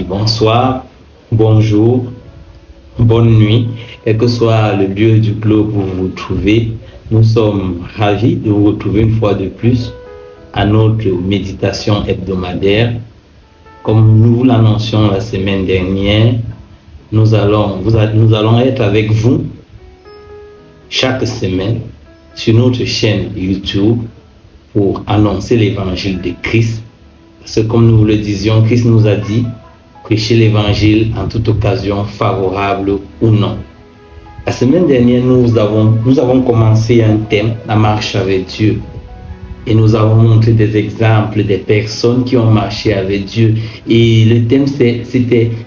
dit bonsoir, bonjour, bonne nuit, quel que soit le lieu du globe où vous vous trouvez. Nous sommes ravis de vous retrouver une fois de plus à notre méditation hebdomadaire. Comme nous vous l'annoncions la semaine dernière, nous allons être avec vous chaque semaine sur notre chaîne YouTube pour annoncer l'évangile de Christ. Parce que comme nous vous le disions, Christ nous a dit, prêcher l'évangile en toute occasion, favorable ou non. La semaine dernière, nous avons commencé un thème, la marche avec Dieu. Et nous avons montré des exemples des personnes qui ont marché avec Dieu. Et le thème,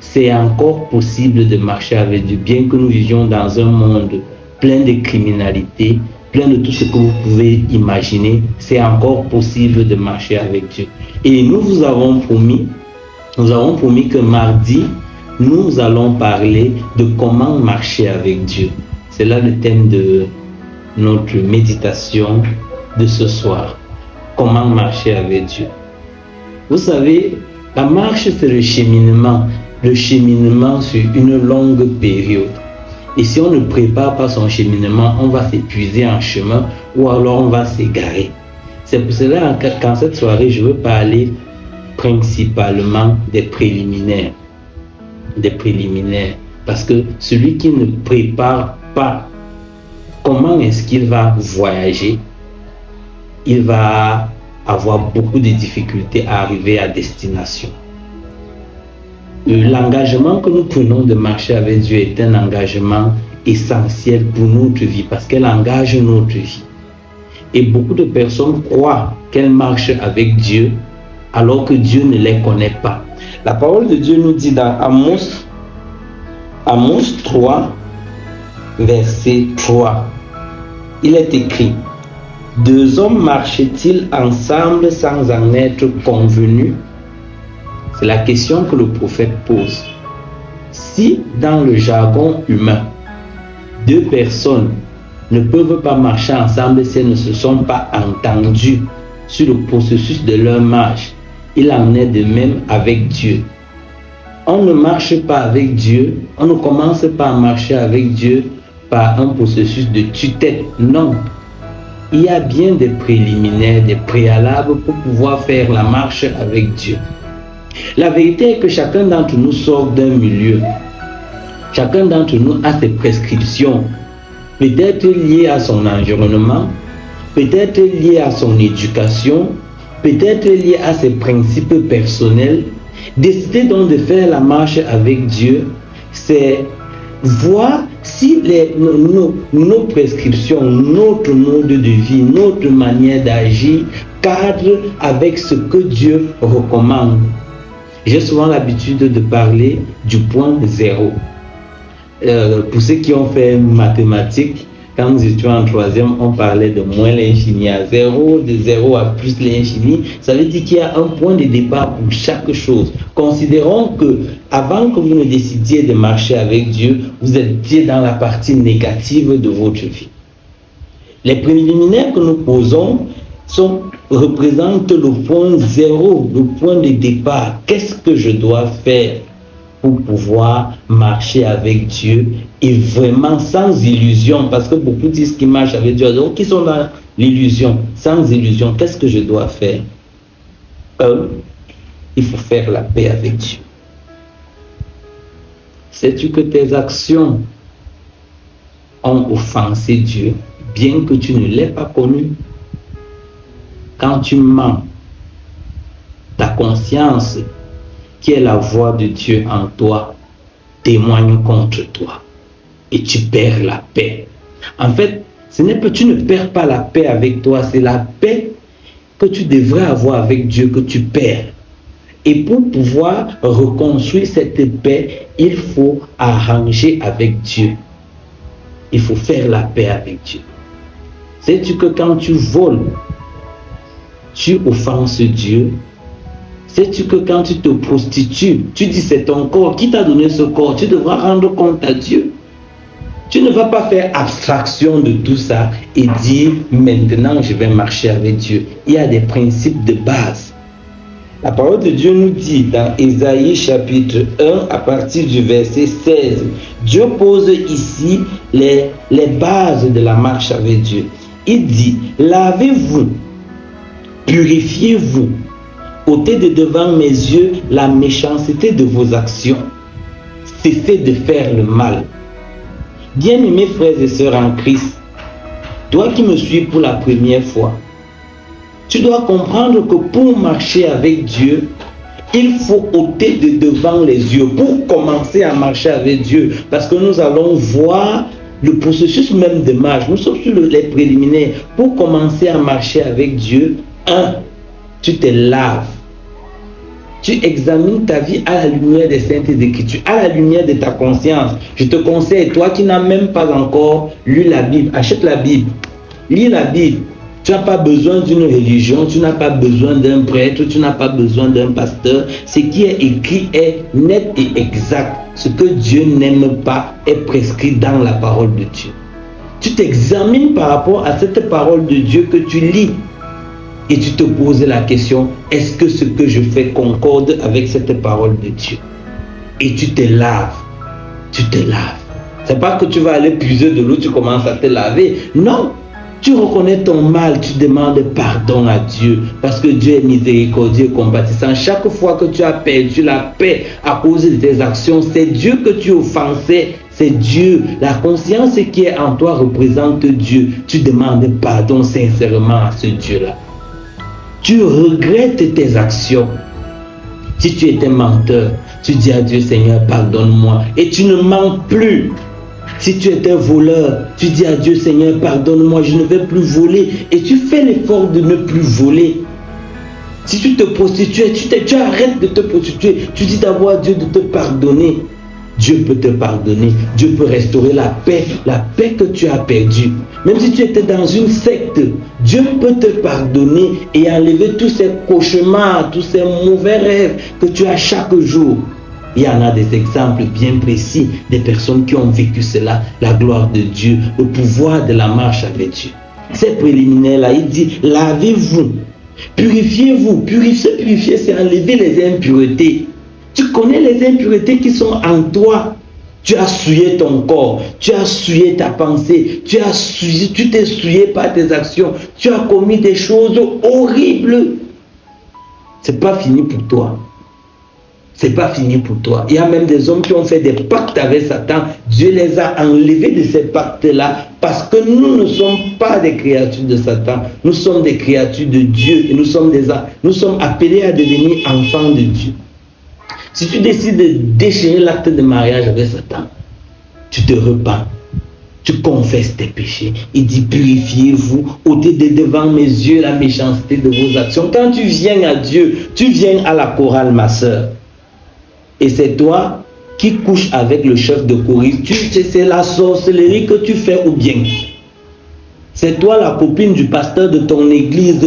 c'est encore possible de marcher avec Dieu, bien que nous vivions dans un monde plein de criminalité, plein de tout ce que vous pouvez imaginer, c'est encore possible de marcher avec Dieu. Et nous vous avons promis que mardi, nous allons parler de comment marcher avec Dieu. C'est là le thème de notre méditation de ce soir. Comment marcher avec Dieu. Vous savez, la marche, c'est le cheminement sur une longue période. Et si on ne prépare pas son cheminement, on va s'épuiser en chemin ou alors on va s'égarer. C'est pour cela qu'en cette soirée, je veux parler principalement des préliminaires. Parce que celui qui ne prépare pas, comment est-ce qu'il va voyager? Il va avoir beaucoup de difficultés à arriver à destination. L'engagement que nous prenons de marcher avec Dieu est un engagement essentiel pour notre vie parce qu'elle engage notre vie. Et beaucoup de personnes croient qu'elles marchent avec Dieu alors que Dieu ne les connaît pas. La parole de Dieu nous dit dans Amos 3, verset 3, il est écrit: deux hommes marchaient-ils ensemble sans en être convenus? C'est la question que le prophète pose. Si dans le jargon humain, deux personnes ne peuvent pas marcher ensemble si elles ne se sont pas entendues sur le processus de leur marche, il en est de même avec Dieu. On ne marche pas avec Dieu, on ne commence pas à marcher avec Dieu par un processus de tue-tête. Non. Il y a bien des préliminaires, des préalables pour pouvoir faire la marche avec Dieu. La vérité est que chacun d'entre nous sort d'un milieu. Chacun d'entre nous a ses prescriptions, peut-être liées à son environnement, peut-être liées à son éducation, peut-être liées à ses principes personnels. Décider donc de faire la marche avec Dieu, c'est voir si nos prescriptions, notre mode de vie, notre manière d'agir cadre avec ce que Dieu recommande. J'ai souvent l'habitude de parler du point zéro. Pour ceux qui ont fait mathématiques, quand nous étions en troisième, on parlait de moins l'infini à zéro, de zéro à plus l'infini. Ça veut dire qu'il y a un point de départ pour chaque chose. Considérons que avant que vous ne décidiez de marcher avec Dieu, vous étiez dans la partie négative de votre vie. Les préliminaires que nous posons représentent le point zéro, le point de départ. Qu'est-ce que je dois faire pour pouvoir marcher avec Dieu et vraiment sans illusion? Parce que beaucoup disent qu'ils marchent avec Dieu, donc qui sont dans l'illusion. Sans illusion, qu'est-ce que je dois faire? Il faut faire la paix avec Dieu. Sais-tu que tes actions ont offensé Dieu, bien que tu ne l'aies pas connu? Quand tu mens, ta conscience, qui est la voix de Dieu en toi, témoigne contre toi et tu perds la paix. En fait, tu ne perds pas la paix avec toi, c'est la paix que tu devrais avoir avec Dieu que tu perds. Et pour pouvoir reconstruire cette paix, il faut arranger avec Dieu. Il faut faire la paix avec Dieu. Sais-tu que quand tu voles, tu offenses Dieu? Sais-tu que quand tu te prostitues, tu dis c'est ton corps, qui t'a donné ce corps? Tu devras rendre compte à Dieu. Tu ne vas pas faire abstraction de tout ça et dire maintenant je vais marcher avec Dieu. Il y a des principes de base. La parole de Dieu nous dit dans Ésaïe chapitre 1 à partir du verset 16, Dieu pose ici les bases de la marche avec Dieu. Il dit, lavez-vous, purifiez-vous, ôtez de devant mes yeux la méchanceté de vos actions, cessez de faire le mal. Bien-aimés frères et sœurs en Christ, toi qui me suis pour la première fois, tu dois comprendre que pour marcher avec Dieu, il faut ôter de devant les yeux pour commencer à marcher avec Dieu. Parce que nous allons voir le processus même de marche. Nous sommes sur les préliminaires. Pour commencer à marcher avec Dieu, 1, tu te laves. Tu examines ta vie à la lumière des Saintes Écritures, à la lumière de ta conscience. Je te conseille, toi qui n'as même pas encore lu la Bible, achète la Bible, lis la Bible. Tu n'as pas besoin d'une religion, tu n'as pas besoin d'un prêtre, tu n'as pas besoin d'un pasteur. Ce qui est écrit est net et exact. Ce que Dieu n'aime pas est prescrit dans la parole de Dieu. Tu t'examines par rapport à cette parole de Dieu que tu lis. Et tu te poses la question, est-ce que ce que je fais concorde avec cette parole de Dieu? Et tu te laves. Tu te laves. Ce n'est pas que tu vas aller puiser de l'eau, tu commences à te laver. Non. Tu reconnais ton mal, tu demandes pardon à Dieu parce que Dieu est miséricordieux et compatissant. Chaque fois que tu as perdu la paix à cause de tes actions, c'est Dieu que tu offensais, c'est Dieu. La conscience qui est en toi représente Dieu. Tu demandes pardon sincèrement à ce Dieu-là. Tu regrettes tes actions. Si tu étais menteur, tu dis à Dieu, Seigneur, pardonne-moi. Et tu ne mens plus. Si tu étais voleur, tu dis à Dieu, Seigneur, pardonne-moi, je ne vais plus voler. Et tu fais l'effort de ne plus voler. Si tu te prostituais, tu arrêtes de te prostituer. Tu dis d'abord à Dieu de te pardonner. Dieu peut te pardonner. Dieu peut restaurer la paix que tu as perdue. Même si tu étais dans une secte, Dieu peut te pardonner et enlever tous ces cauchemars, tous ces mauvais rêves que tu as chaque jour. Il y en a des exemples bien précis des personnes qui ont vécu cela, la gloire de Dieu, le pouvoir de la marche avec Dieu. Ces préliminaires-là, il dit, lavez-vous, purifiez-vous. Purifier, c'est enlever les impuretés. Tu connais les impuretés qui sont en toi. Tu as souillé ton corps, tu as souillé ta pensée, tu t'es souillé par tes actions, tu as commis des choses horribles. C'est pas fini pour toi. C'est pas fini pour toi. Il y a même des hommes qui ont fait des pactes avec Satan. Dieu les a enlevés de ces pactes-là parce que nous ne sommes pas des créatures de Satan. Nous sommes des créatures de Dieu et nous sommes appelés à devenir enfants de Dieu. Si tu décides de déchirer l'acte de mariage avec Satan, tu te repens. Tu confesses tes péchés. Il dit, purifiez-vous, ôtez de devant mes yeux la méchanceté de vos actions. Quand tu viens à Dieu, tu viens à la chorale, ma soeur. Et c'est toi qui couches avec le chef de choriste. C'est la sorcellerie que tu fais ou bien. C'est toi la copine du pasteur de ton église.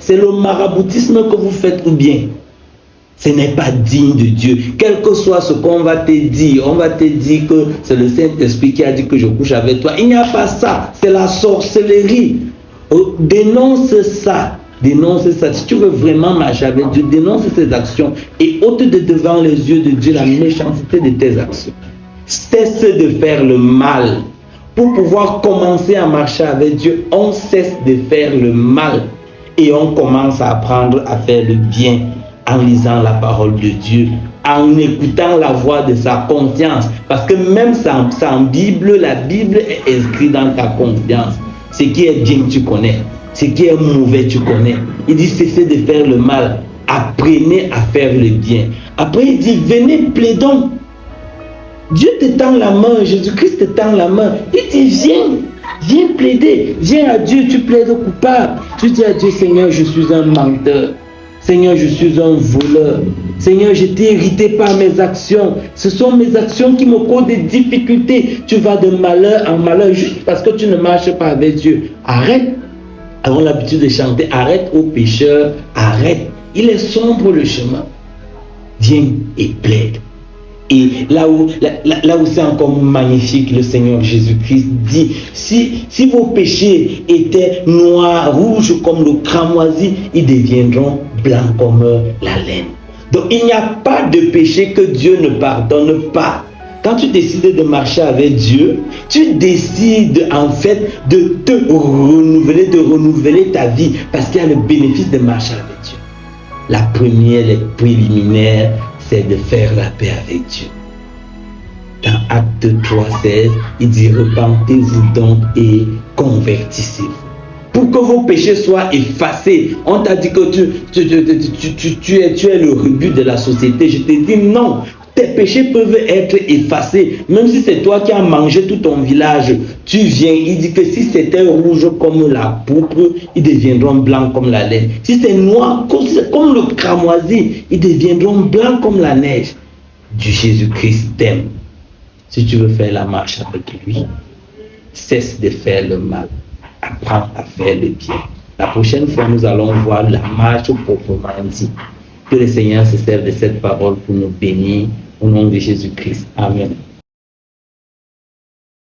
C'est le maraboutisme que vous faites ou bien. Ce n'est pas digne de Dieu. Quel que soit ce qu'on va te dire, on va te dire que c'est le Saint-Esprit qui a dit que je couche avec toi. Il n'y a pas ça. C'est la sorcellerie. Dénonce ça. Dénonce ça. Si tu veux vraiment marcher avec Dieu, dénonce ses actions et ôte de devant les yeux de Dieu la méchanceté de tes actions. Cesse de faire le mal. Pour pouvoir commencer à marcher avec Dieu, on cesse de faire le mal et on commence à apprendre à faire le bien en lisant la parole de Dieu, en écoutant la voix de sa conscience. Parce que même sans Bible, la Bible est inscrite dans ta conscience. Ce qui est bien, tu connais. Ce qui est mauvais, tu connais. Il dit, cessez de faire le mal. Apprenez à faire le bien. Après, il dit, venez, plaidons. Dieu te tend la main. Jésus-Christ te tend la main. Il dit, viens plaider. Viens à Dieu, tu plaides coupable. Tu dis à Dieu, Seigneur, je suis un menteur. Seigneur, je suis un voleur. Seigneur, j'étais irrité par mes actions. Ce sont mes actions qui me causent des difficultés. Tu vas de malheur en malheur juste parce que tu ne marches pas avec Dieu. Arrête. Avons l'habitude de chanter, arrête ô pécheur, arrête. Il est sombre le chemin. Viens et plaide. Et là où c'est encore magnifique, le Seigneur Jésus-Christ dit, si vos péchés étaient noirs, rouges comme le cramoisi, ils deviendront blancs comme la laine. Donc il n'y a pas de péché que Dieu ne pardonne pas. Quand tu décides de marcher avec Dieu, tu décides en fait de te renouveler, de renouveler ta vie, parce qu'il y a le bénéfice de marcher avec Dieu. La première, les préliminaires, c'est de faire la paix avec Dieu. Dans Acte 3,16, il dit, repentez-vous donc et convertissez-vous. Pour que vos péchés soient effacés. On t'a dit que tu es le rebut de la société. Je te dis non. Tes péchés peuvent être effacés. Même si c'est toi qui as mangé tout ton village, tu viens. Il dit que si c'était rouge comme la pourpre, ils deviendront blancs comme la laine. Si c'est noir comme le cramoisi, ils deviendront blancs comme la neige. Du Jésus-Christ t'aime. Si tu veux faire la marche avec lui, cesse de faire le mal. Apprends à faire le bien. La prochaine fois, nous allons voir la marche proprement dit. Que le Seigneur se serve de cette parole pour nous bénir au nom de Jésus-Christ. Amen.